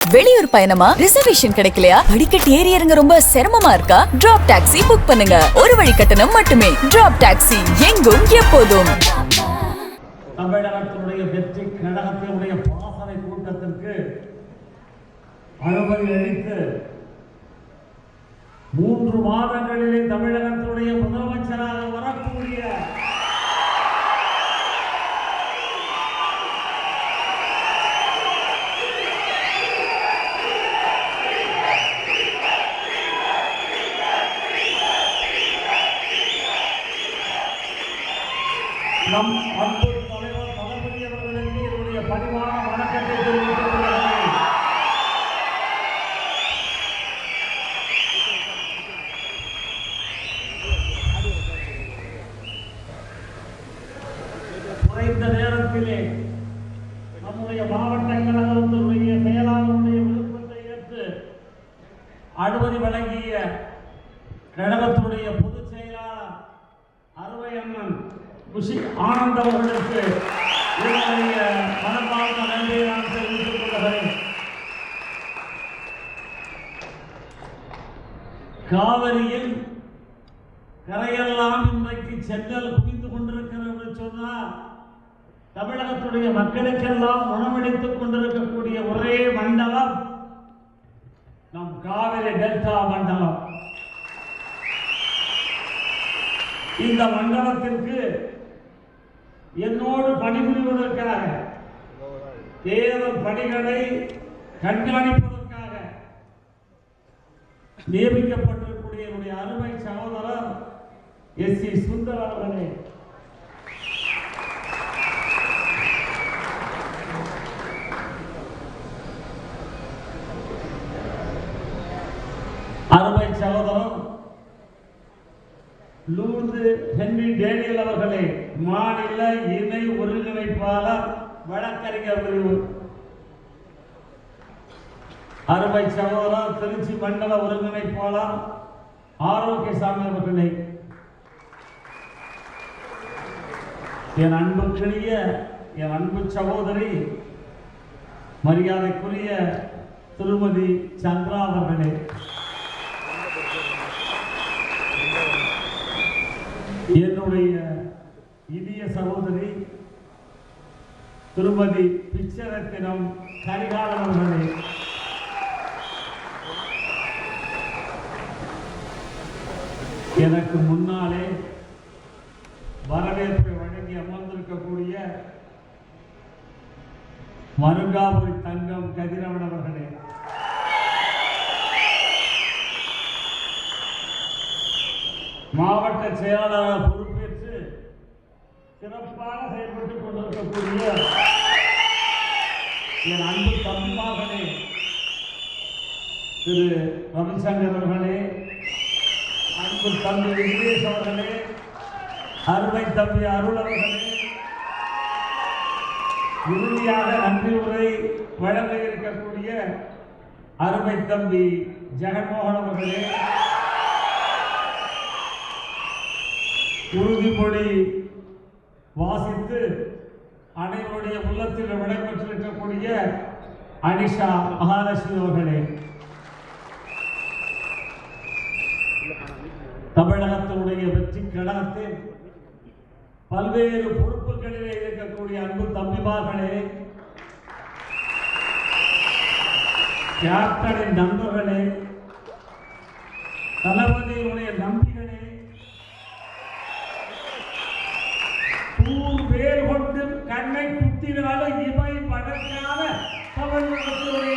வெளியூர் பயணமா? ரிசர்வேஷன் கிடைக்கலையா? படிக்கட்டு ஏறி இறங்க ரொம்ப சிரமமா இருக்கா? டிராப் டாக்ஸி புக் பண்ணுங்க. ஒரு வழி கட்டணம் மட்டுமே. டிராப் டாக்ஸி, எங்கும் எப்போதும். தமிழகத்தினுடைய வெற்றி கழகத்தினுடைய பாசறை கூட்டத்திற்கு அனுமதி அளித்து 3 மாதங்களிலே தமிழகத்தினுடைய முதலமைச்சராக வரக்கூடிய நம் அன்பு தலைவர் தளபதி அவர்களுக்கு என்னுடைய பணிவான வணக்கத்தை தெரிவித்துக் கொள்கிறேன். குறைந்த நேரத்திலே நம்முடைய மாவட்ட கழகத்தினுடைய செயலாளருடைய விருப்பத்தை ஏற்று அனுமதி வழங்கிய கழகத்தினுடைய பொதுச் செயலாளர் அறுவை அண்ணன் குஷி ஆனந்த் அவர்களுக்கு என்னுடைய மனமார்ந்த நன்றியை நான் தெரிவித்துக் கொள்கிறேன். காவிரியில் கரையெல்லாம் இன்றைக்கு சென்னல் குவிந்து கொண்டிருக்கிறது என்று சொன்னால் தமிழகத்துடைய மக்களுக்கெல்லாம் உணவளித்துக் கொண்டிருக்கக்கூடிய ஒரே மண்டலம் நம் காவிரி டெல்டா மண்டலம். இந்த மண்டலத்திற்கு என்னோடு பணிபுரிவதற்காக தேர்தல் பணிகளை கண்காணிப்பதற்காக நியமிக்கப்பட்டிருக்கூடிய என்னுடைய அருமை சகோதரர் எஸ்.சி. சுந்தர் அவர்களே, அருமை சகோதரர் லூர்து ஹென்றி டேனியல் அவர்களே, மாநில இணை ஒருங்கிணைப்பாளர் வழக்கறிஞர் பிரிவு, அருமை சகோதரர் திருச்சி மண்டல ஒருங்கிணைப்பாளர் ஆரோக்கியசாமி அவர்களே, என் அன்புக்கினிய என் அன்பு சகோதரி மரியாதைக்குரிய திருமதி சந்திரா அவர்களே, என்னுடைய இனிய சகோதரி திருமதி பிச்சரத்தினம் கரிகாலன் அவர்களே, எனக்கு முன்னாலே வரவேற்பை வழங்கி அமர்ந்திருக்கக்கூடிய மருங்காபுரி தங்கம் கதிரவன் அவர்களே, மாவட்ட செயலாளர் பொறுப்பேற்று சிறப்பாக செயல்பட்டுக் கொண்டிருக்கக்கூடிய என் அன்பு தம்பிமார்களே திரு ரவிசங்கர் அவர்களே, அன்பு தம்பி விக்னேஷ் அவர்களே, அருமை தம்பி அருள் அவர்களே, இறுதியாக நன்றி உரை வழங்க இருக்கக்கூடிய அருமை தம்பி ஜெகன்மோகன் அவர்களே, உறுதிமொழி வாசித்து அனைவருடைய உள்ளத்தில் விடைபெற்றிருக்கக்கூடிய அனிஷா மகாலட்சுமி அவர்களே, தமிழகத்தினுடைய வெற்றி கழகத்தில் பல்வேறு பொறுப்புகளிலே இருக்கக்கூடிய அன்பு தம்பிமார்களே, கேப்டனின் நண்பர்களே, தளபதியினுடைய நம்பிகளே, பேர் கொண்டு கண்ணை குத்தினாலும் இவை படக்கான தமிழகத்தினுடைய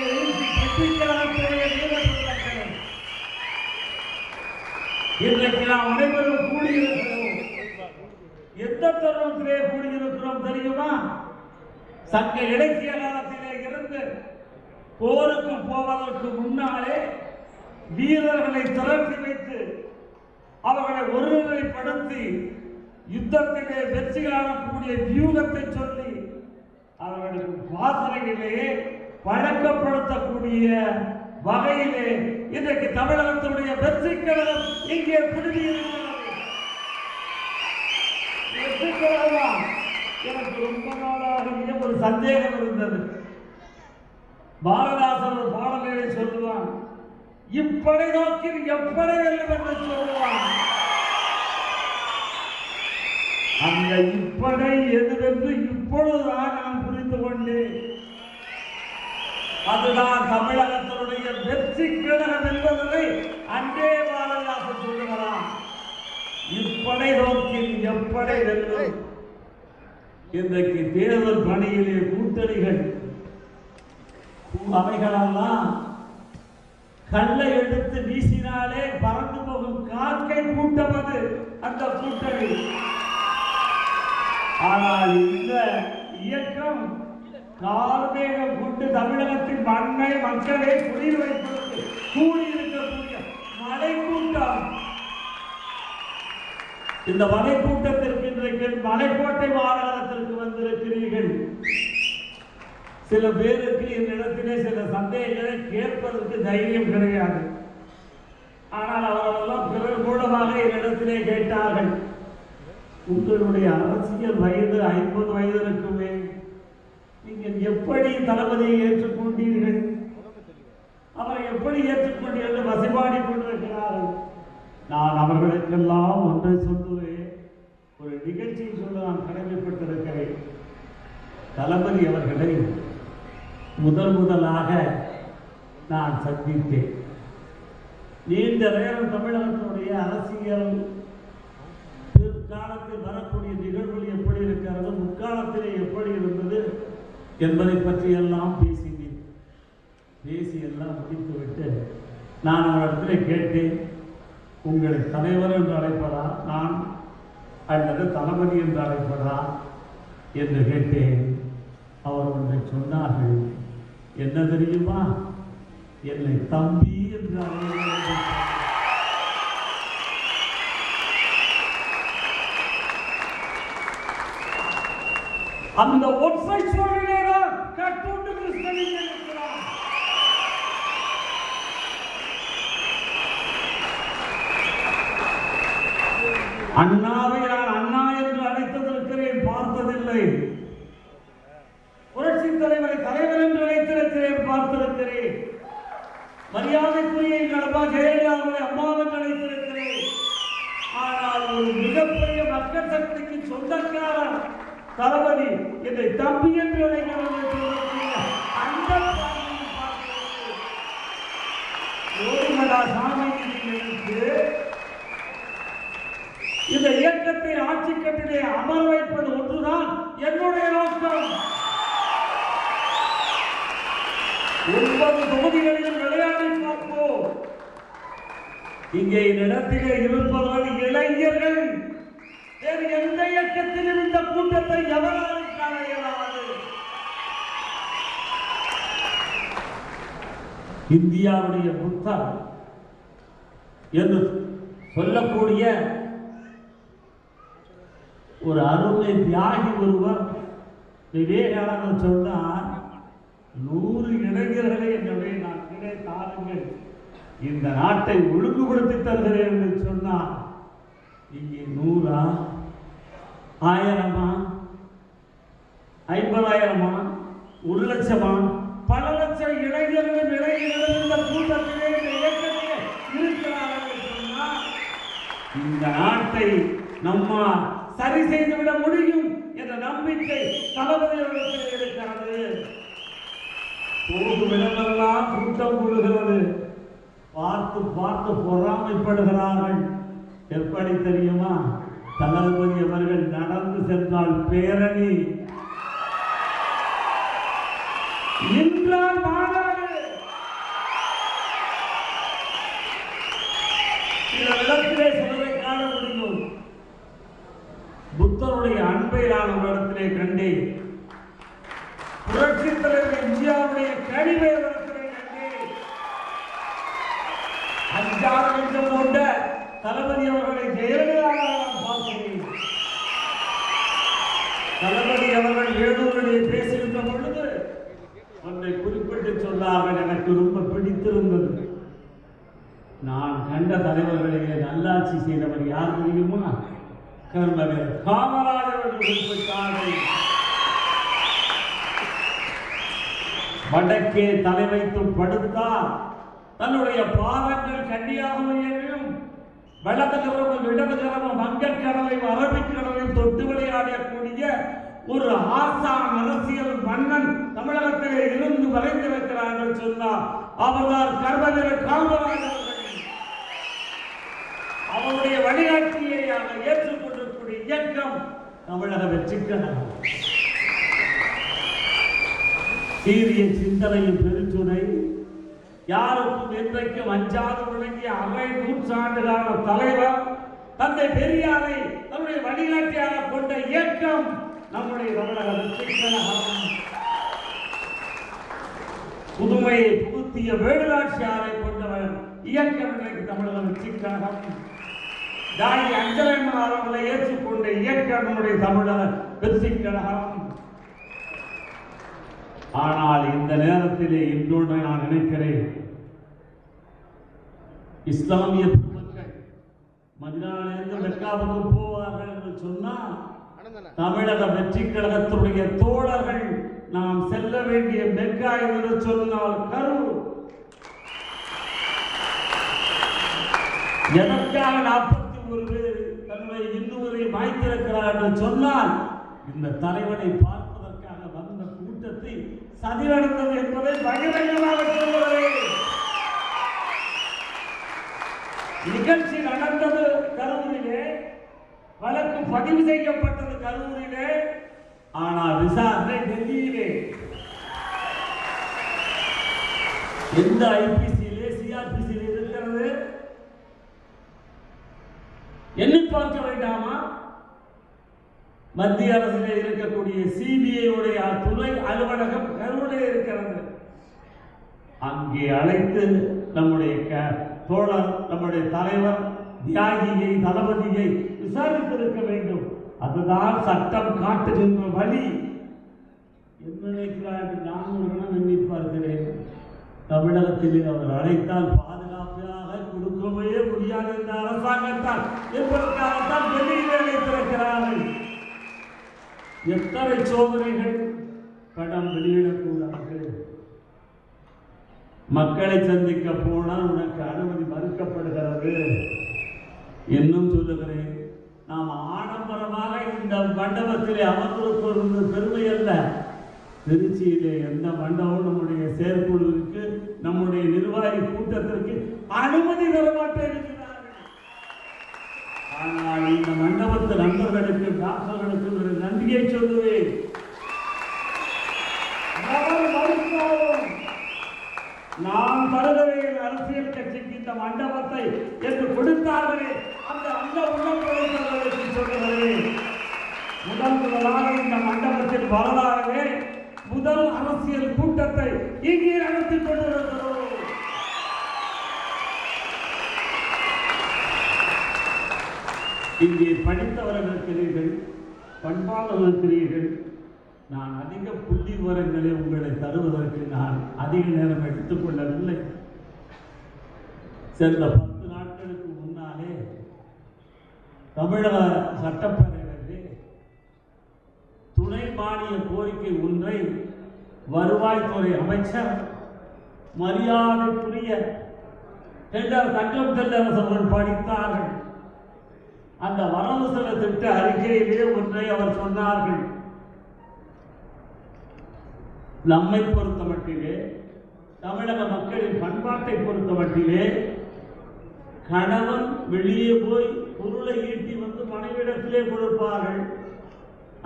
இன்றைக்கு நாம் அனைவரும் கூடியிருக்கிறோம். எந்த தருணத்திலே கூடியிருக்கிறோம் தெரியுமா? சங்க இலக்கிய காலத்திலே இருந்து போருக்கு போவதற்கு முன்னாலே வீரர்களை திரட்டி வைத்து அவர்களை ஒருநிலைப்படுத்தி யுத்தத்திலே வெற்றி காணக்கூடிய வியூகத்தை சொல்லி அவர்களுக்கு பாசறையிலேயே பழக்கப்படுத்தக்கூடிய வகையிலே இன்றைக்கு தமிழகத்தினுடைய வெற்றி கழகம் இங்கே குழுமியிருக்கிறது. வெற்றி கழகம் எனக்கு ரொம்ப நாளாக ஒரு சந்தேகம் இருந்தது. பாரதாசன் ஒரு பாடலை சொல்லுவான், இப்படை நோக்கில் எப்படை வெல்லும் என்று சொல்லுவான். அந்த இப்படை எதுவென்று இப்பொழுதுதான் நான் புரிந்து கொண்டேன். அதுதான் தமிழகத்தினுடைய வெற்றி கழகம் என்பதை அன்றே பாரதிதாசன் சொல்லுகிறான். இப்படை நோக்கில் எப்படை வெல்லும். இன்றைக்கு தேர்தல் பணியிலே கூட்டணிகள் அவைகளெல்லாம் கல்லை எடுத்து வீசினாலே பறந்து போகும் காக்கை கூட்டம் அது அந்த கூட்டணி. ஆனால் இந்த இயக்கம் கார்மேகம் கொண்டு தமிழகத்தின் மண்ணை மக்களை குடியில் வைப்பதற்கு கூடியிருக்கக்கூடிய மலை கூட்டம். இந்த மலை கூட்டத்திற்கு இன்றைக்கு மலைக்கோட்டை மாநகரத்திற்கு வந்திருக்கிறீர்கள். சில பேருக்கு என்னிடத்திலே சில சந்தேகங்களை கேட்பதற்கு தைரியம் கிடையாது. ஆனால் அவரெல்லாம் பிறர் மூலமாக என்னிடத்திலே கேட்டார்கள், உங்களுடைய அரசியல் வயது 50 வயது இருக்குமே, நீங்கள் எப்படி தளபதியை ஏற்றுக்கொண்டீர்கள், அவரை எப்படி ஏற்றுக்கொண்டீர்கள் வசைபாடி கொண்டிருக்கிறார்கள். நான் அவர்களுக்கெல்லாம் ஒன்றை சொல்லுவேன், ஒரு நிகழ்ச்சியை சொல்ல நான் கடமைப்பட்டிருக்கிறேன். தளபதி அவர்களை முதலாக நான் சந்தித்தேன். நீண்ட நேரம் தமிழகத்தினுடைய அரசியல் பிற்காலத்தில் வரக்கூடிய நிகழ்வுகள் எப்படி இருக்கிறது, முற்காலத்திலே எப்படி இருந்தது என்பதை பற்றி எல்லாம் பேசி எல்லாம் முடித்துவிட்டு நான் அவரிடத்தில் கேட்டேன், உங்களை தலைவர் என்று அழைப்பதா நான் அல்லது தளபதி என்று அழைப்பதா என்று கேட்டேன். அவர் ஒன்றை சொன்னார்கள், என்ன தெரியுமா, என்னை தம்பி என்று அழைப்பார். அந்த ஒற்றை சொல்லிலேதான் கட்டுண்டு கிருஷ்ணனில் இருக்கிறார். அண்ணாவை நான் அண்ணா என்று அழைத்திருக்கிறேன், பார்த்ததில்லை. புரட்சி தலைவரை தலைவர் என்று அழைத்திருக்கிறேன், பார்த்திருக்கிறேன். மரியாதைக்குரிய எங்கள் அம்மா ஜெயலலிதாவை அம்மாவென்று அழைத்திருக்கிறேன். ஆனால் ஒரு மிகப்பெரிய மக்கள் சக்திக்கு சொந்தக்காரர் தளபதி என்னை தம்பி என்று அழைக்கிறது. அந்த சாமிக்கு இந்த இயக்கத்தை ஆட்சி கட்டிலே அமர வைப்பது ஒன்றுதான் என்னுடைய நோக்கம். 9 தொகுதிகளிலும் விளையாடி பார்ப்போம். இங்கே இடத்திலே இருப்பவர்கள் இளைஞர்கள். வேறு எந்த இயக்கத்திலும் இந்த கூட்டத்தை எவராலும் காண இயலாது. இந்தியாவுடைய புத்தர் என்று சொல்லக்கூடிய ஒரு அருமை தியாகி ஒருவர் விவேகானந்தர் சொன்னார், 100 இளைஞர்களை என்னுடைய நான் கிடைத்தாருங்கள், இந்த நாட்டை ஒழுங்குபடுத்தி தருகிறேன் என்று சொன்னார். இங்கே 100 1000 50,000 1 லட்சமா பல லட்சம் இளைஞர்களும் இந்த கூட்டத்திலே இந்த இயக்கத்திலே இருக்கிறார்கள் சொன்னால் இந்த நாட்டை நம்மால் சரி செய்துவிட முடியும் என்ற நம்பிக்கை தளபதியோடு இருக்கிறது. போகும் இடமெல்லாம் கூட்டம் கூடுகிறது. பார்த்து பொறாமைப்படுகிறார்கள். எப்படி தெரியுமா, தளபதி அவர்கள் நடந்து சென்றால் பேரணி, இன்றால் மாநாடு. இந்த இடத்திலே சிலரை காண முடியும். புத்தருடைய அன்பை நான் ஒரு இடத்திலே கண்டேன். புரட்சி தலைவர் எம்ஜிஆருடைய கனிவை இடத்திலே கண்டேன். 5 நிமிஷம் கொண்ட தளபதி அவர்களை ஜெயலலிதாவாக நான் பார்க்கிறேன். தளபதி அவர்கள் வேலூரிலே பேசுகின்ற பொழுது ஒன்றை குறிப்பிட்டு சொன்னார்கள், எனக்கு ரொம்ப பிடித்திருந்தது. நான் கண்ட தலைவர்களிலே நல்லாட்சி செய்தவர் யார் தெரியுமா, கர்மவர் காமராஜர் அவர்கள் குறிப்பிட்டார்கள். வடக்கே தலை வைத்து படுத்தால் தன்னுடைய பாதங்கள் கன்னியாகுமரியிலும் வலது கரமும் இடது கரமும் வங்கக்கடலையும் அரபிக்கடலையும் தொட்டு விளையாடக்கூடிய ஒரு ஆசான் அரசியல் மன்னன் தமிழகத்திலே இருந்து வரைந்திருக்கிறார்கள் சொன்னார் அவர்தான் கர்மவீர காமராஜர். அவருடைய வழிகாட்டியை அவர் ஏற்றுக்கொள்ளக்கூடிய இயக்கம் தமிழக வெற்றிக்கழகம். சீரிய சிந்தனையின் பெருந்துணை, யாருக்கும் என்றைக்கும் அஞ்சாது விளங்கிய அரை நூற்றாண்டுகால தலைவர் தந்தை பெரியாரை தன்னுடைய வழிகாட்டியாக கொண்ட இயக்கம் நம்முடைய தமிழக வெற்றிக்கழகம். புதுமையை புகுத்திய வேலுநாச்சியாரை கொண்டவர் இயக்கம் இன்றைக்கு தமிழக வெற்றிக்கழகம். தாய் அஞ்சலம்மன் அவர்களை ஏற்றுக்கொண்ட இயக்கம் நம்முடைய தமிழக வெற்றிக்கழகம். ஆனால் இந்த நேரத்திலே இன்றொன்று நான் நினைக்கிறேன், இஸ்லாமிய பெருமக்கள் மதீனாவிலிருந்து மெக்காவுக்கு போவார்கள் என்று சொன்னால் தமிழக வெற்றிக்கழகத்துடைய தோழர்கள் நாம் செல்ல வேண்டிய மெக்கா என்று சொன்னால் கரூர். எதற்காக 41 பேர் தன்னுடைய இந்துவரை வாய்த்திருக்கிறார் என்று சொன்னால் இந்த தலைவனை பார்ப்பதற்காக வந்த கூட்டத்தை சதி நடந்தது என்பதை பகிரங்கமாக சொல்லுகிறேன். நிகழ்ச்சி நடந்தது கரூரிலே, வழக்கு பதிவு செய்யப்பட்டது கரூரிலே, ஆனால் விசாரணை டெல்லியிலே. எந்த ஐபிசியிலே சிஆர்பிசியிலே இருக்கிறது எண்ணி பார்க்க வேண்டாமா? மத்திய அரசிலே இருக்கக்கூடிய சிபிஐ உடைய துணை அலுவலகம் கரூரிலே இருக்கிறது. அங்கே அழைத்து நம்முடைய தோழர், நம்முடைய தலைவர், தியாகியை, தளபதியை விசாரித்திருக்க வேண்டும். அதுதான் சட்டம் காட்டுகின்ற வழி. என்ன நினைக்கிறார்? நான் ஒரு கணம் எண்ணி பார்க்கிறேன். தமிழகத்திலே அவர் அழைத்தால் பாதுகாப்பாக கொடுக்கவே முடியாது என்ற அரசாங்கத்தால் என்பதற்காகத்தான் டெல்லியிலே அழைத்திருக்கிறார்கள். எத்தனை சோதனைகள்! படம் வெளியிடக்கூடாது, மக்களை சந்திக்க போனால் உனக்கு அனுமதி மறுக்கப்படுகிறது. இன்னும் சொல்லுகிறேன், நாம் ஆடம்பரமாக இந்த மண்டபத்திலே அமர்ந்திருப்பது பெருமை அல்ல. திருச்சியிலே எந்த மண்டபம் நம்முடைய செயற்குழுவிற்கு, நம்முடைய நிர்வாகி கூட்டத்திற்கு அனுமதி தரமாட்டே இருக்கிறார்கள். ஆனால் இந்த மண்டபத்து நண்பர்களுக்கு, டாக்டர்களுக்கு ஒரு நன்றியை சொல்லுவேன். நான் தருகிறேன் அரசியல் கட்சிக்கு இந்த மண்டபத்தை என்று கொடுத்தார்களே, அந்த உள்ளங்களுக்கு சொல்லுகிறேன். முதலாக இந்த மண்டபத்தில் வரலாறு முதல் அரசியல் கூட்டத்தை இங்கே நடத்திக் கொண்டிருக்கிறோம். இங்கே படித்தவர்கள் இருக்கிறீர்கள், பண்பாளர்கள் இருக்கிறீர்கள். நான் அதிக புள்ளி விவரங்களை உங்களை தருவதற்கு நான் அதிக நேரம் எடுத்துக்கொள்ளவில்லை. சென்ற 10 நாட்களுக்கு முன்னாலே தமிழக சட்டப்பேரவையிலே துணை மானிய கோரிக்கை ஒன்றை வருவாய்த்துறை அமைச்சர் மரியாதைக்குரிய தங்கம் தென்னரசு அவர்கள் படித்தார்கள். அந்த வரவு செலவு திட்ட அறிக்கையிலே ஒன்றை அவர் சொன்னார்கள். நம்மை பொறுத்த மட்டிலே, தமிழக மக்களின் பண்பாட்டை பொறுத்த மட்டிலே, கணவன் வெளியே போய் பொருளை ஈட்டி வந்து மனைவிடத்திலே கொடுப்பார்கள்.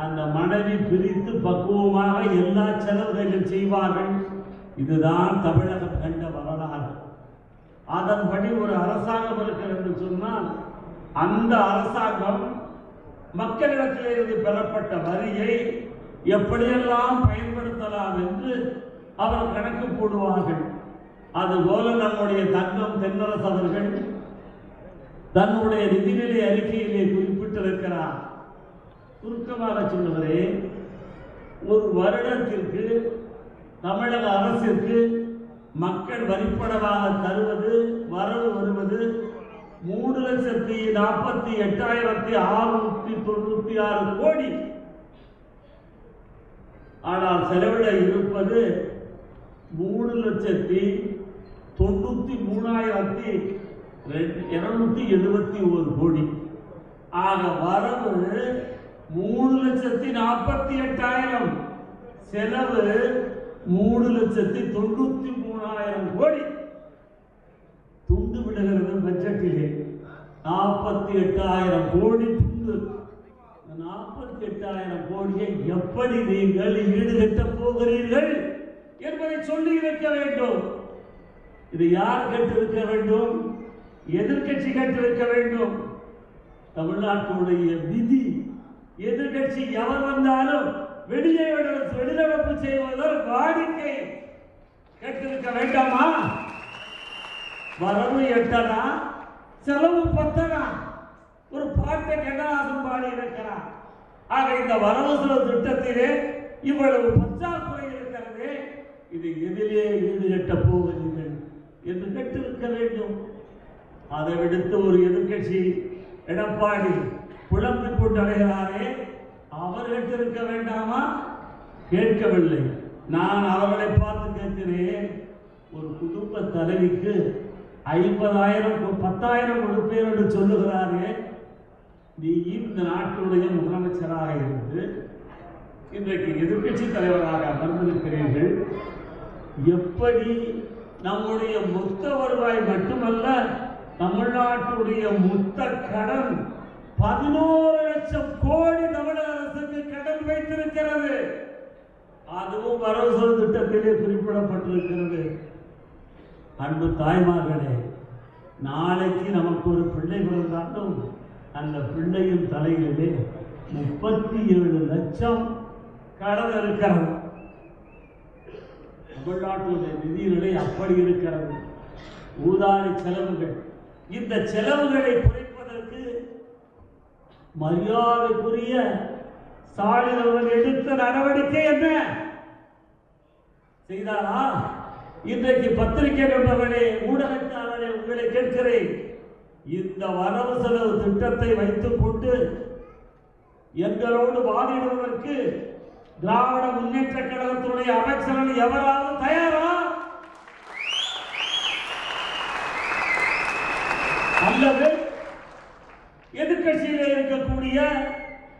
அந்த மனைவி பிரித்து பக்குவமாக எல்லா செலவுகளையும் செய்வார்கள். இதுதான் தமிழகம் கண்ட வரலாறு. அதன்படி ஒரு அரசாங்கம் இருக்கிறது என்று சொன்னால், அந்த அரசாங்கம் மக்களிடத்திலிருந்து பெறப்பட்ட வரியை எப்படியெல்லாம் பயன்படுத்தலாம் என்று அவர் கணக்கு போடுவார்கள். அதுபோல நம்முடைய தங்கம் தென்னரசு அவர்கள் தன்னுடைய நிதிநிலை அறிக்கையிலே குறிப்பிட்டிருக்கிறார். சுருக்கமாக சொல்லுகிறேன், ஒரு வருடத்திற்கு தமிழக அரசிற்கு மக்கள் வரிப்படமாக தருவது, வரவு வருவது 3,48,696 கோடி. ஆனால் செலவிட இருப்பது 3,93,271 கோடி. ஆக வரவு 3,48,000, செலவு 3,93,000 கோடி. துண்டு விடுகிறது பட்ஜெட்டிலே 48,000 கோடி துண்டு. 48,000 கோடியை எப்படி நீங்கள் ஈடுகட்டப் போகிறீர்கள் என்பதை சொல்லி இருக்க வேண்டும். இது யார் கேட்டிருக்க வேண்டும்? எதிர்கட்சி கேட்டிருக்க வேண்டும். தமிழ்நாட்டுடைய விதி, எதிர்கட்சி எவர் வந்தாலும் வெளிநடப்பு செய்வதால் வாடிக்கை. கேட்டிருக்க வேண்டாமா? வரவு 8 செலவு 10. ஒரு பாட்டை கண்ணதாசன் பாடி இருக்கிறார். ஆக இந்த வரவு செலவு திட்டத்திலே இவ்வளவு பற்றாக்குறை இருக்கிறது. இது எதிலே ஈடுகட்டப் போகிறீர்கள் என்று கேட்டிருக்க வேண்டும். அதை விடுத்து ஒரு எதிர்கட்சி எடப்பாடி குழம்பிக் கொண்டு அடைகிறாரே, அவர் கேட்டிருக்க வேண்டாமா? கேட்கவில்லை. நான் அவர்களை பார்த்து கேட்கிறேன். ஒரு குடும்ப தலைவிக்கு 50,000 10,000 கொடுப்பேன் என்று சொல்லுகிறாரே, நீ இந்த நாட்டுடைய முதலமைச்சராக இருந்து இன்றைக்கு எதிர்கட்சி தலைவராக அமர்ந்திருக்கிறீர்கள். எப்படி நம்முடைய மொத்த வருவாய் மட்டுமல்ல, தமிழ்நாட்டுடைய மொத்த கடன் 11 லட்சம் கோடி தமிழக அரசுக்கு கடன் வைத்திருக்கிறது. அதுவும் வரவு செலவு திட்டத்திலே குறிப்பிடப்பட்டிருக்கிறது. அன்பு தாய்மார்களே, நாளைக்கு நமக்கு ஒரு பிள்ளை பிறந்தாலும் அந்த பிள்ளையின் தலையிலே 37 லட்சம் கடன் இருக்கிறது. தமிழ்நாட்டுடைய நிதிநிலை அப்படி இருக்கிறது. ஊதாரி செலவுகள். இந்த செலவுகளை குறைப்பதற்கு மரியாதைக்குரிய ஸ்டாலின் அவர்கள் எடுத்த நடவடிக்கை என்ன செய்தாரா? இன்றைக்கு பத்திரிகை நண்பர்களே, ஊடகத்தாளர்களே, உங்களை கேட்கிறேன். இந்த வரவு செலவு திட்டத்தை வைத்துக் கொண்டு எங்களோடு வாதிடுவதற்கு திராவிட முன்னேற்ற கழகத்தினுடைய அமைச்சர்கள் எவராவது தயாரா? அல்லது எதிர்கட்சியிலே இருக்கக்கூடிய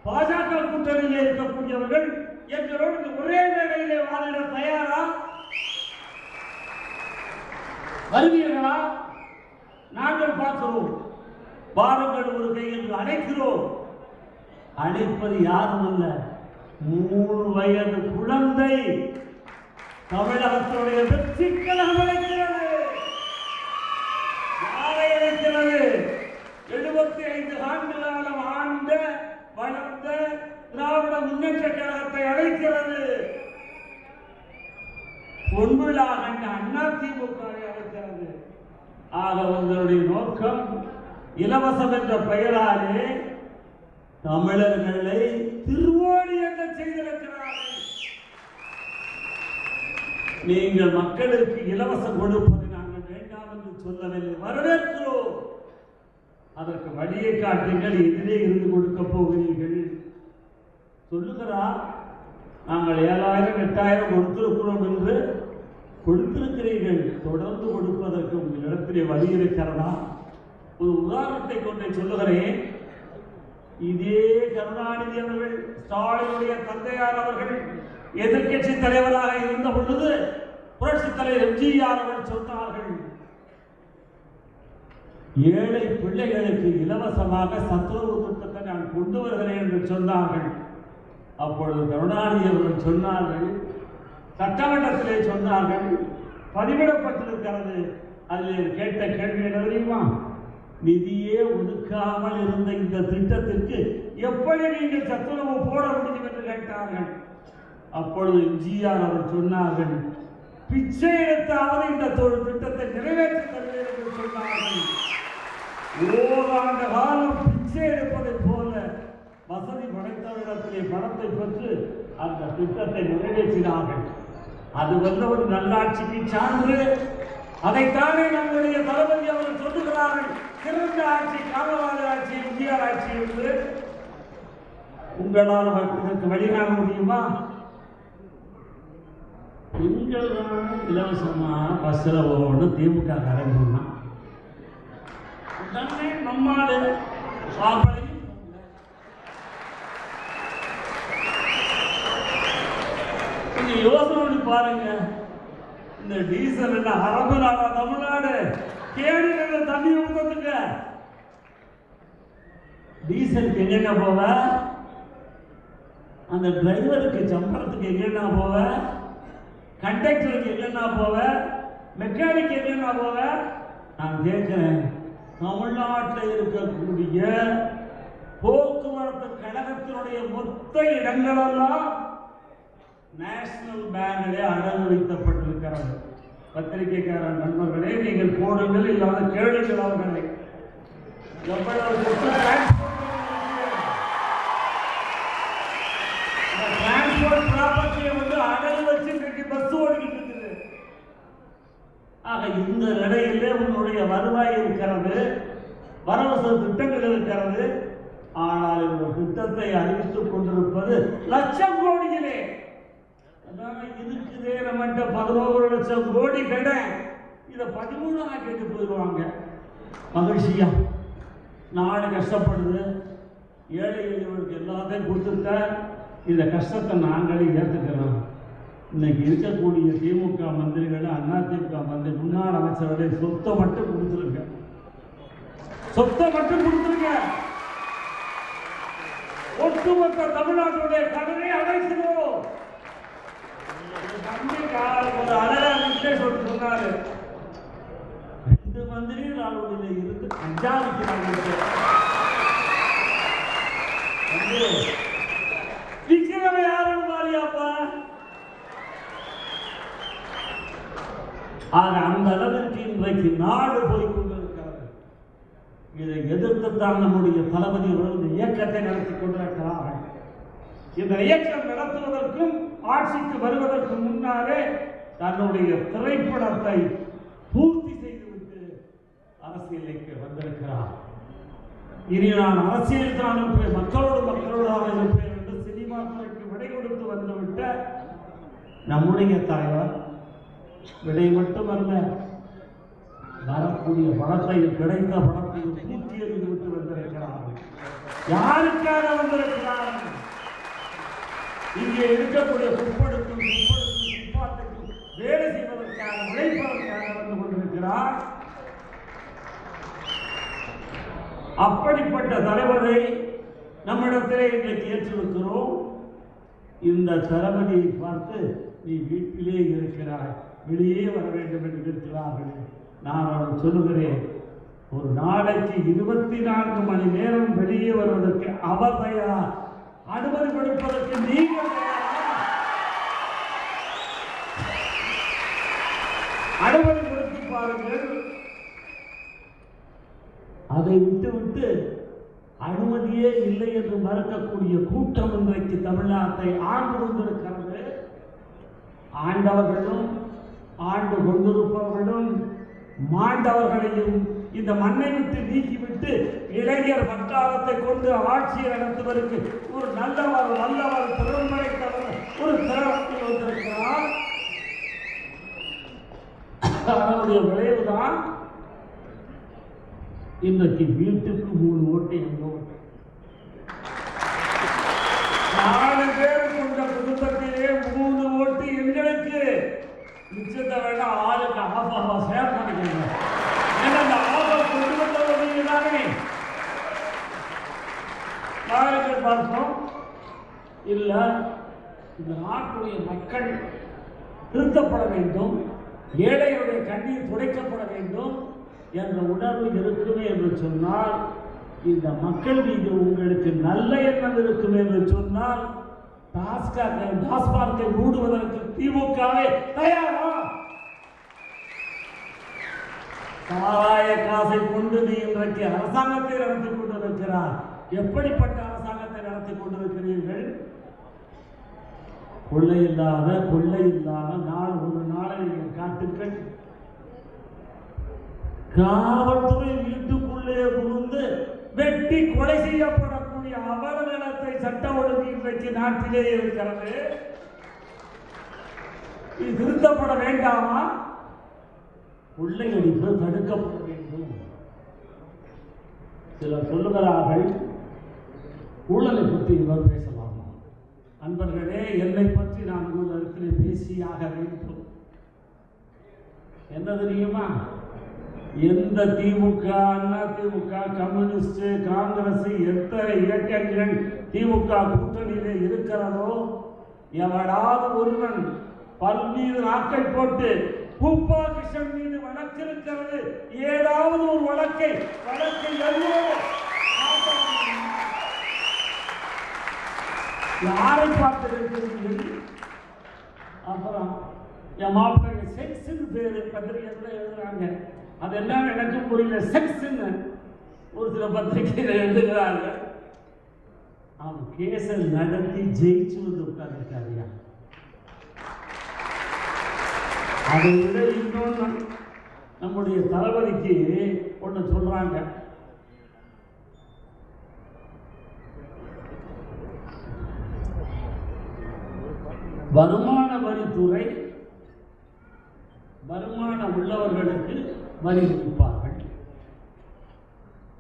பாஜக கூட்டணியிலே இருக்கக்கூடியவர்கள் எங்களோடு ஒரே வேளையிலே வாதிட தயாரா? வருவீர்களா? நாங்கள் பார்க்கிறோம். வாருங்கள் ஒரு கை என்று அழைக்கிறோம். அழைப்பது யாரும் அல்ல, 3 வயது குழந்தை தமிழகத்துடைய வெற்றி கழகம் அழைக்கிறது. யாரை அழைக்கிறது? 75 ஆண்டு காலம் ஆண்ட வளர்ந்த திராவிட முன்னேற்ற கழகத்தை அழைக்கிறது. பொன்விழா கண்ட அதிமுக அழைக்கிறது. ஆக உங்களுடைய நோக்கம் இலவசம் என்ற பெயராலே தமிழர்களை திருவோடி என்ன செய்திருக்கிறார்கள். நீங்கள் மக்களுக்கு இலவசம் கொடுப்பதை நாங்கள் வேண்டாம் என்று சொல்லவில்லை, வரவேற்கிறோம். அதற்கு வழியை காட்டுங்கள். எதிரே இருந்து கொடுக்க போகிறீர்கள் சொல்லுகிறார். நாங்கள் 7,000 8,000 கொடுத்திருக்கிறோம் என்று கொடுத்திருக்கிறீர்கள். தொடர்ந்து கொடுப்பதற்கு உங்களிடத்திலே வழி இருக்கிறதா? ஒரு உதாரணத்தை கொண்டே சொல்லுகிறேன். இதே கருணாநிதி அவர்கள், ஸ்டாலினுடைய தந்தையார் அவர்கள் எதிர்கட்சி தலைவராக இருந்த பொழுது புரட்சி தலைவர் எம்ஜிஆர் அவர்கள் சொன்னார்கள், ஏழை பிள்ளைகளுக்கு இலவசமாக சத்துணவு திட்டத்தை நான் கொண்டு வருகிறேன் என்று சொன்னார்கள். அப்பொழுது கருணாநிதி அவர்கள் சொன்னார்கள், சட்டமன்றத்திலே சொன்னார்கள், பதிவிடப்பட்டிருக்கிறது. அதில் கேட்ட கேள்வி என்ன தெரியுமா? நிதியே ஒதுக்காமல் இருந்த இந்த திட்டத்திற்கு எப்படி நீங்கள் சத்துணவு போட முடியும் என்று கேட்டார்கள். அப்பொழுது எம்ஜிஆர் அவர் சொன்னார்கள், பிச்சை எடுத்தாவது இந்த திட்டத்தை நிறைவேற்றி தருவேன் என்று சொன்னார்கள். ஓராண்டு காலம் பிச்சை எடுப்பதை போல வசதி படைத்தவரிடத்திலே பணத்தை பெற்று அந்த திட்டத்தை நிறைவேற்றினார்கள். அது வந்த ஒரு நல்லாட்சிக்கு சான்று. அதைத்தானே நம்முடைய தளபதி அவர்கள் சொல்லுகிறார்கள், சிறந்த ஆட்சி காமராஜர் ஆட்சி, எம்ஜிஆர் ஆட்சி என்று. உங்களால் இதற்கு வழிகாண முடியுமா? பெண்கள் இலவசமாக பஸ்ஸில் போகணும் திமுக காரன் சொன்னான். உடனே நம்மாடு சாப்பாடு கொஞ்சம் யோசனை பண்ணி பாருங்க. இந்த டீசல் என்ன அரபு நாடா தமிழ்நாடு? கேணில தண்ணி ஊத்துறதுக்கு டீசலுக்கு எங்கெங்க போவ? அந்த டிரைவருக்கு சம்பளத்துக்கு எங்கென்னா போவ? கண்டக்டருக்கு எங்கென்னா போவ? மெக்கானிக் எங்கென்னா போவ? நான் கேட்கிறேன், தமிழ்நாட்டில் இருக்கக்கூடிய போக்குவரத்து கழகத்தினுடைய மொத்த இடங்களெல்லாம் நேஷனல் பேங்கிலே அடகு வைக்கப்பட்டிருக்கிறது. பத்திரிகைக்கார நண்பர்களே, நீங்கள் போடுங்கள், இல்லாத கேளுங்கள் அவர்களை. எவ்வளவு டிரான்ஸ்போர்ட் ப்ராப்பர்ட்டியை வந்து அடகு வச்சு இன்றைக்கு பஸ் ஓடிக்கிட்டு இருக்குது. ஆக இந்த நிலையிலே உன்னுடைய வருவாய் இருக்கிறது, வரவு திட்டங்கள் இருக்கிறது. ஆனால் இந்த திட்டத்தை அறிவித்துக் கொண்டிருப்பது லட்சம் கோடிகளே. இருக்குதே நம்மகிட்ட 11 லட்சம் கோடி கடை, இதை 13 ஆக்கிட்டு போயிடுவாங்க. மகிழ்ச்சியா நாடு கஷ்டப்படுது, ஏழை எளியவர்களுக்கு எல்லாத்தையும் கொடுத்துருக்க. இந்த கஷ்டத்தை நாங்களே ஏற்றுக்கிறோம். இன்னைக்கு இருக்கக்கூடிய திமுக மந்திரிகள், அதிமுக மந்திரி, முன்னாள் அமைச்சர்களுடைய சொத்தை மட்டும் கொடுத்துருங்க, சொத்தை மட்டும் கொடுத்துருங்க. ஒட்டுமொத்த தமிழ்நாட்டுடைய கடனை அடைக்கிறோம். ஒரு அழகா சொன்னாரு, 2 மந்திரி நாளுடைய இருந்து கஞ்சா விற்கிறவ யாரும் மாறியாப்பா. ஆக அந்த அளவிற்கு இன்றைக்கு நாடு போய்கொண்டிருக்கிறது. இதை எதிர்த்துத்தான் நம்முடைய தளபதி இந்த இயக்கத்தை நடத்தி கொண்டிருக்கிறார்கள். இந்த இயக்கம் நடத்துவதற்கும் ஆட்சிக்கு வருவதற்கு முன்னாலே தன்னுடைய திரைப்படத்தை பூர்த்தி செய்துவிட்டு அரசியலுக்கு வந்திருக்கிறார். இனி நான் அரசியல் தான் இருப்பேன், மக்களோடு இருப்பேன் என்று சினிமா துறைக்கு விடை கொடுத்து வந்துவிட்ட நம்முடைய தலைவர் விடை மட்டுமல்ல, வரக்கூடிய பணத்தை, கிடைத்த பணத்தை பூர்த்தி எழுதி விட்டு வந்திருக்கிறார்கள். யாருக்காக வந்திருக்கிறார்கள்? இங்கே இருக்கக்கூடிய குப்படுக்கும் குப்பாட்டுக்கும் வேலை செய்வதற்காக, உழைப்பதற்காக வந்து கொண்டிருக்கிறார். அப்படிப்பட்ட தலைவரை நம்மிடத்திலே இன்றைக்கு ஏற்றிருக்கிறோம். இந்த தளபதியை பார்த்து நீ வீட்டிலே இருக்கிறாய், வெளியே வர வேண்டும் என்று இருக்கிறார்கள். நான் அவர் சொல்லுகிறேன், ஒரு நாளைக்கு 24 மணி நேரம் வெளியே வருவதற்கு அவர் தயார், அனுமதி கொடுப்பதற்கு நீங்கள் அனுமதி கொடுத்து பாருங்கள். அதை விட்டு அனுமதியே இல்லை என்று மறுக்கக்கூடிய கூட்டம் இன்றைக்கு தமிழ்நாட்டை ஆண்டு கொண்டிருக்கிறது. ஆண்டவர்களும் ஆண்டு கொண்டிருப்பவர்களும் மாண்டவர்களையும் இந்த மண்ணை விட்டு நீக்கிவிட்டு இளைஞர் வட்டாரத்தை கொண்டு ஆட்சியை நடத்துவதற்கு ஒரு நல்லவர் திறமைத்தவர் ஒரு திறமையில் வந்திருக்கிறார். அதனுடைய விளைவுதான் இன்றைக்கு வீட்டுக்கு 3 ஓட்டு, எங்க ஓட்டு 4 பேர் கொண்ட குடும்பத்திலே 3 ஓட்டு எங்களுக்கு. மிச்சத்தை வேண்டாம், ஆளுக்கு ஆஃபாக ஷேர் பண்ணிக்கணும். ஏன்னா அந்த ஆஃபா கொண்டு வந்தவங்க தானே நாளைக்கு பார்த்தோம். இல்லை, இந்த நாட்டுடைய மக்கள் திருத்தப்பட வேண்டும், ஏழைகளுடைய கண்ணீர் துடைக்கப்பட வேண்டும் என்ற உணர்வு இருக்குமே என்று சொன்னால், இந்த மக்கள் மீது உங்களுக்கு நல்ல எண்ணம் இருக்கும் என்று சொன்னால், டாஸ்மார்க்கை மூடுவதற்கு திமுகவே தயாரா? சாராய காசை கொண்டு நீ இன்றைக்கு அரசாங்கத்தை நடத்தி கொண்டிருக்கிறார். எப்படிப்பட்ட அரசாங்கத்தை நடத்தி கொண்டிருக்கிறீர்கள்? கொள்ளை இல்லாத நாள் ஒரு நாளை நீங்கள் காட்டுங்கள். காவல்துறை வீட்டுக்குள்ளே புகுந்து வெட்டி கொலை செய்யப்படக்கூடிய அவலநிலத்தை சட்ட ஒழுங்கு இன்றைக்கு நாட்டிலே இருக்கிறது. இது திருத்தப்பட வேண்டாமா? கொள்ளையடிப்பு தடுக்கப்பட வேண்டும். சிலர் சொல்லுகிறார்கள் ஊழலை பற்றி இவர் பேசலாமா? அன்பர்களே, என்னை பற்றி நான் உங்களிடத்திலே பேசியாக வேண்டும். என்ன தெரியுமா? எந்த திமுக, அண்ணா திமுக, கம்யூனிஸ்ட், காங்கிரஸ், எத்தனை இயக்கங்கள் திமுக கூட்டணியிலே இருக்கிறதோ, எவனாவது ஒருவன் பல்மீது நாக்கை போட்டு பூப்பா கிருஷ்ணன் மீது வழக்கு இருக்கிறது, ஏதாவது ஒரு வழக்கை யாரை பார்த்து அப்புறம் என் மாப்பிள்ளை செக்ஸ்ன்னு பேரு பத்திரிகை எழுதுறாங்க. அதெல்லாம் எனக்கு புரியல. செக்ஸ்ன்னு ஒரு சில பத்திரிகைகள் எழுதுகிறாங்க. அவன் கேஸை நடத்தி ஜெயிச்சு வந்து உட்கார்ந்துருக்காரியா. அதை விட இன்னொன்று நம்முடைய தளபதிக்கு ஒன்று சொல்றாங்க. வருமான வரித்துறை வருமானம் உள்ளவர்களுக்கு வரி விதிப்பார்கள்.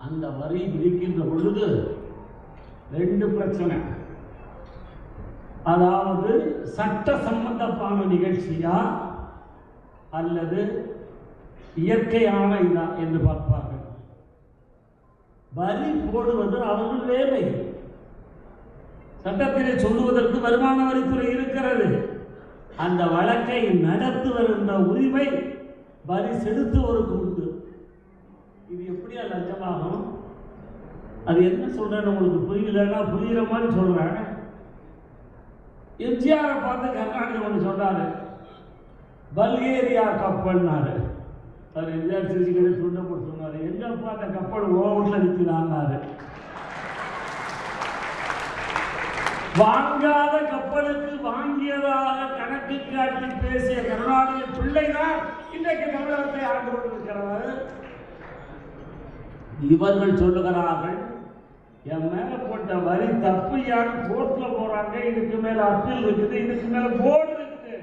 அந்த வரி விதிக்கின்ற பொழுது ரெண்டு பிரச்சனை. அதாவது சட்ட சம்பந்தமான நிகழ்ச்சியா அல்லது இயற்கையான இதா என்று பார்ப்பார்கள். வரி போடுவது அவர்கள் வேலை. சட்டத்திலே சொல்லுவதற்கு வருமான வரித்துறை இருக்கிறது. அந்த வழக்கை நடத்துவர் என்ற உரிமை வரி செலுத்துவோருக்கு உண்டு. இது எப்படியா லஞ்சமாகும்? அது என்ன சொல்றேன்னு உங்களுக்கு புரியலன்னா புரியுற மாதிரி சொல்றேன். எம்ஜிஆரை பார்த்து கருணாநிதி ஒன்று சொன்னாரு, பல்கேரியா கப்பல்னாரு. அவர் எம்ஜிஆர் சிரிச்சுக்கிட்டே துண்டை போட்டு சொன்னாரு, எங்கப்பா அந்த கப்பல் ஓவரில் நிற்கிறான்னாரு. வாங்காத கப்பலுக்கு வாங்கியதாக கணக்கு காட்டி பேசிய கருணாநிதி பிள்ளைதான் இன்றைக்கு தமிழகத்தை ஆண்டு கொண்டிருக்கிறார். இவர்கள் சொல்லுகிறார்கள், என் மேல போட்ட வரி தப்பு, யாரும் கோர்ட்ல போறாங்க, இதுக்கு மேல அப்பீல் இருக்குது, இதுக்கு மேல போர்டு இருக்குது,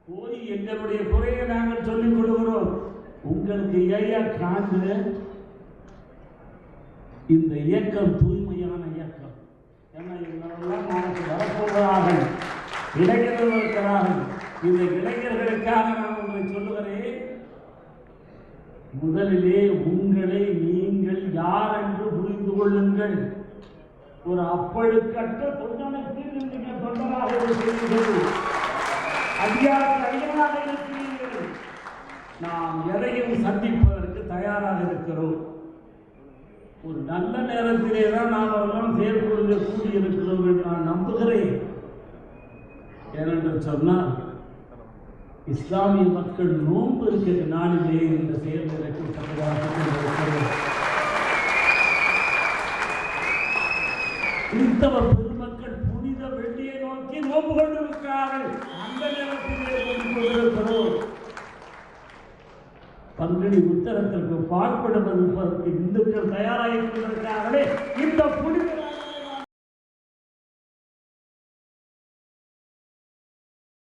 போய் எங்களுடைய குறையை நாங்கள் சொல்லிக் கொடுக்கிறோம். உங்களுக்கு ஐயா காண்டு இந்த இயக்கம் தூய்மையான இயக்கம். வரப்போகிறார்கள், இளைஞர்கள் இருக்கிறார்கள். இந்த இளைஞர்களுக்காக நான் உங்களை சொல்லுகிறேன், முதலிலே உங்களை நீங்கள் யார் என்று புரிந்து கொள்ளுங்கள். ஒரு அப்பழுக்கற்ற தொண்டனுக்கு நீங்கள் தொண்டராக இருக்கிறீர்கள், அதிகாரமாக இருக்கிறீர்கள். நாம் எதையும் சந்திப்பதற்கு தயாராக இருக்கிறோம். ஒரு நல்ல நேரத்திலே தான் நாம் அவர்களும் செயல்படுத்த கூடியிருக்கிறோம் என்று நான் நம்புகிறேன். ஏனென்று சொன்னால் இஸ்லாமிய மக்கள் நோன்பு இருக்கிற நாளிலே இந்த செயல் கிறிஸ்தவ பெருமக்கள் புனித வெள்ளியை நோக்கி நோன்பு கொண்டிருக்கிறார்கள். அந்த நேரத்திலே கொண்டிருக்கிறோம். பங்குனி உத்தரத்திற்கு பாடுபடுவதற்கு இந்துக்கள் தயாராக கொண்டிருக்கிறார்களே, இந்த புனித